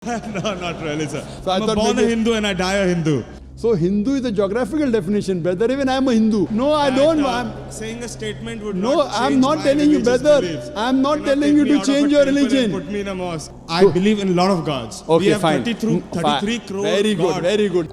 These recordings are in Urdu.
No, not really, sir. So I I'm thought born a maybe- Hindu and I die a Hindu. So Hindu is a geographical definition, brother. Even I am a Hindu. No, I don't. I'm, saying a statement would no, not I'm change not my telling you, religious brother. beliefs. I'm not Cannot telling take you me to out of a change your temple and religion. Put me in a mosque. I believe in a lot of gods. Okay, we have fine. 33 crore Very good, gods. very good.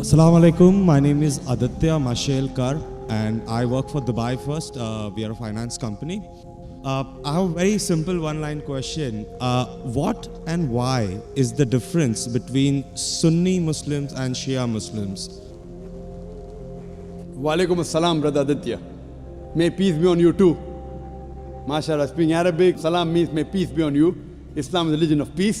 Assalamu alaikum. My name is Aditya Mashelkar and I work for Dubai First. We are a finance company. I have a very simple one-line question. What and why is the difference between Sunni Muslims and Shia Muslims? Walaikum assalam, brother Aditya. May peace be on you too. MashaAllah, speaking Arabic, salam means may peace be on you. Islam is a religion of peace.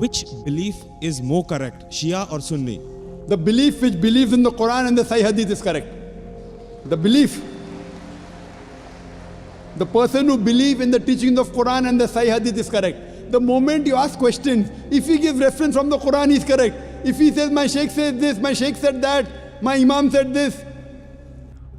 which belief is more correct, Shia or Sunni? The belief which believes in the Quran and the Sahih Hadith is correct. The belief. The person who believes in the teachings of Quran and the Sahih Hadith is correct. The moment you ask questions, if he gives reference from the Quran, he is correct. If he says, my sheikh said this, my sheikh said that, my imam said this.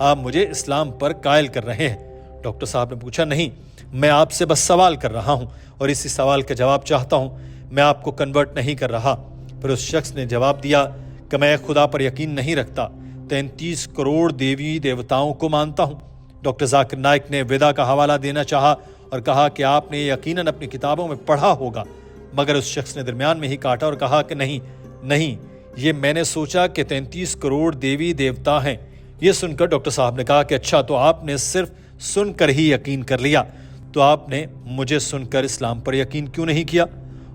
آپ مجھے اسلام پر قائل کر رہے ہیں۔ ڈاکٹر صاحب نے پوچھا، نہیں، میں آپ سے بس سوال کر رہا ہوں اور اسی سوال کا جواب چاہتا ہوں، میں آپ کو کنورٹ نہیں کر رہا۔ پھر اس شخص نے جواب دیا کہ میں خدا پر یقین نہیں رکھتا، 33 کروڑ دیوی دیوتاؤں کو مانتا ہوں۔ ڈاکٹر ذاکر نائک نے ویدا کا حوالہ دینا چاہا اور کہا کہ آپ نے یقیناً اپنی کتابوں میں پڑھا ہوگا، مگر اس شخص نے درمیان میں ہی کاٹا اور کہا کہ نہیں، یہ میں نے سوچا کہ 33 کروڑ دیوی دیوتا ہیں۔ یہ سن کر ڈاکٹر صاحب نے کہا کہ اچھا، تو آپ نے صرف سن کر ہی یقین کر لیا، تو آپ نے مجھے سن کر اسلام پر یقین کیوں نہیں کیا؟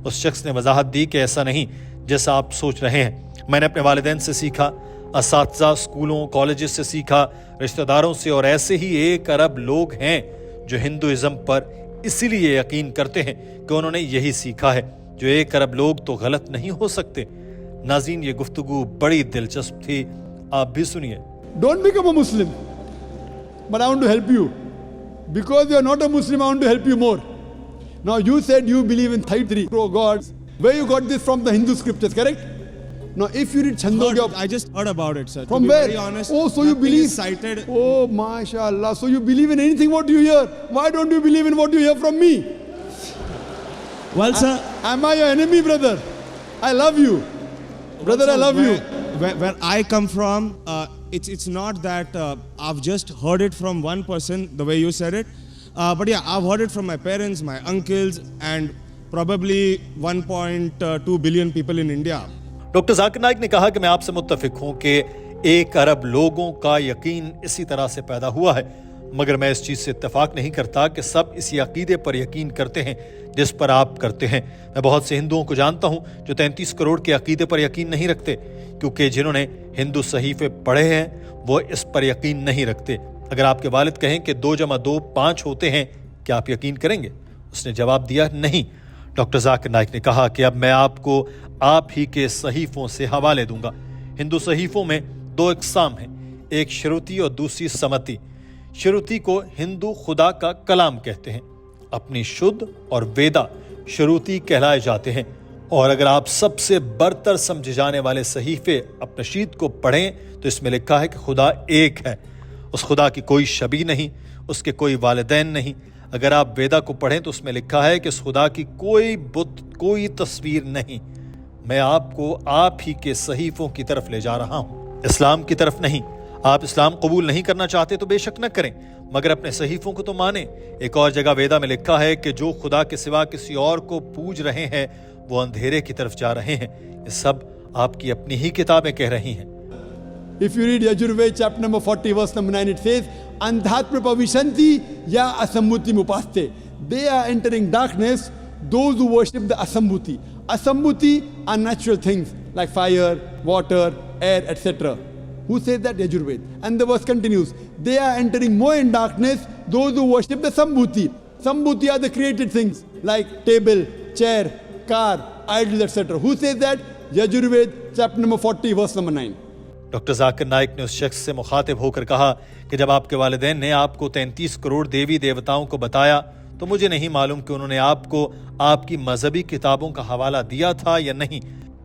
اس شخص نے وضاحت دی کہ ایسا نہیں جیسا آپ سوچ رہے ہیں، میں نے اپنے والدین سے سیکھا، اساتذہ، اسکولوں، کالجز سے سیکھا، رشتہ داروں سے، اور ایسے ہی 1 ارب لوگ ہیں جو ہندوازم پر اسی لیے یقین کرتے ہیں کہ انہوں نے یہی سیکھا ہے۔ جو 1 ارب لوگ تو غلط نہیں ہو سکتے۔ ناظرین، یہ گفتگو بڑی دلچسپ تھی، آپ بھی سنیے۔ Don't become a Muslim, but I want to help you. Because you are not a Muslim, I want to help you more. Now you said you believe in 33 gods. Where you got this from? The Hindu scriptures, correct? Now if you read Chandogya... I just heard about it, sir. From to be where? Very honest, oh, so you nothing believe... is cited. Oh, mashallah. So you believe in anything what you hear. Why don't you believe in what you hear from me? Well, sir... Am I your enemy, brother? I love you. Brother, I love you. Where I come from, it's not that I've just heard it from one person, the way you said it. But yeah, I've heard it from my parents, my uncles, and probably 1.2 billion people in India. Doctor Zakir Naik نے کہا کہ میں آپ سے متفق ہوں کہ 1 ارب لوگوں کا یقین اسی طرح سے پیدا ہوا ہے، مگر میں اس چیز سے اتفاق نہیں کرتا کہ سب اسی عقیدے پر یقین کرتے ہیں جس پر آپ کرتے ہیں۔ میں بہت سے ہندوؤں کو جانتا ہوں جو 33 کروڑ کے عقیدے پر یقین نہیں رکھتے، کیونکہ جنہوں نے ہندو صحیفے پڑھے ہیں وہ اس پر یقین نہیں رکھتے۔ اگر آپ کے والد کہیں کہ 2 + 2 5 ہوتے ہیں، کیا آپ یقین کریں گے؟ اس نے جواب دیا، نہیں۔ ڈاکٹر ذاکر نائک نے کہا کہ اب میں آپ کو آپ ہی کے صحیفوں سے حوالے دوں گا۔ ہندو صحیفوں میں 2 اقسام ہیں، ایک شروتی اور دوسری سمتی۔ شروتی کو ہندو خدا کا کلام کہتے ہیں، اپنی شدھ اور ویدا شروتی کہلائے جاتے ہیں۔ اور اگر آپ سب سے برتر سمجھے جانے والے صحیفے اپنشید کو پڑھیں تو اس میں لکھا ہے کہ خدا ایک ہے، اس خدا کی کوئی شبیہ نہیں، اس کے کوئی والدین نہیں۔ اگر آپ ویدا کو پڑھیں تو اس میں لکھا ہے کہ اس خدا کی کوئی بت، کوئی تصویر نہیں۔ میں آپ کو آپ ہی کے صحیفوں کی طرف لے جا رہا ہوں، اسلام کی طرف نہیں۔ آپ اسلام قبول نہیں کرنا چاہتے تو بے شک نہ کریں، مگر اپنے صحیفوں کو تو مانیں۔ ایک اور جگہ ویدا میں لکھا ہے کہ جو خدا کے سوا کسی اور کو پوج رہے ہیں وہ اندھیرے کی طرف جا رہے ہیں۔ یہ سب آپ کی اپنی ہی کتابیں کہہ رہی ہیں۔ If you read Yajurved chapter number 40 verse number 9, it says, Andhatma pavishanti ya asambhuti mupaste. They are entering darkness, those who worship the asambhuti. Asambhuti are natural things like fire, water, air, etc. Who says that? Yajurved. And the verse continues, they are entering more in darkness, those who worship the sambhuti. Sambhuti are the created things like table, chair, car, idols, etc. Who says that? Yajurved chapter number 40 verse number 9. Doctor Zakir Naik نے اس شخص سے مخاطب ہو کر کہا کہ جب آپ کے والدین نے آپ کو 33 کروڑ دیوی دیوتاؤں کو بتایا تو مجھے نہیں معلوم کہ انہوں نے آپ کو آپ کی مذہبی کتابوں کا حوالہ دیا تھا یا نہیں۔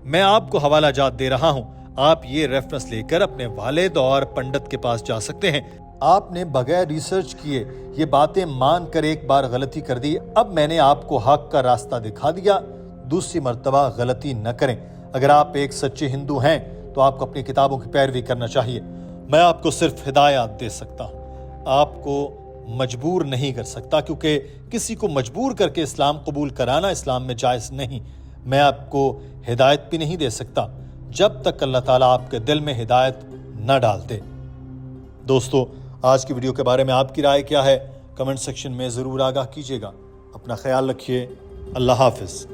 میں آپ کو حوالہ جات دے رہا ہوں، آپ یہ ریفرنس لے کر اپنے والد اور پنڈت کے پاس جا سکتے ہیں۔ آپ نے بغیر ریسرچ کیے یہ باتیں مان کر ایک بار غلطی کر دی، اب میں نے آپ کو حق کا راستہ دکھا دیا، دوسری مرتبہ غلطی نہ کریں۔ اگر آپ ایک سچے ہندو ہیں تو آپ کو اپنی کتابوں کی پیروی کرنا چاہیے۔ میں آپ کو صرف ہدایات دے سکتا ہوں، آپ کو مجبور نہیں کر سکتا، کیونکہ کسی کو مجبور کر کے اسلام قبول کرانا اسلام میں جائز نہیں۔ میں آپ کو ہدایت بھی نہیں دے سکتا جب تک اللہ تعالیٰ آپ کے دل میں ہدایت نہ ڈال دے۔ دوستو، آج کی ویڈیو کے بارے میں آپ کی رائے کیا ہے؟ کمنٹ سیکشن میں ضرور آگاہ کیجیے گا۔ اپنا خیال رکھیے۔ اللہ حافظ۔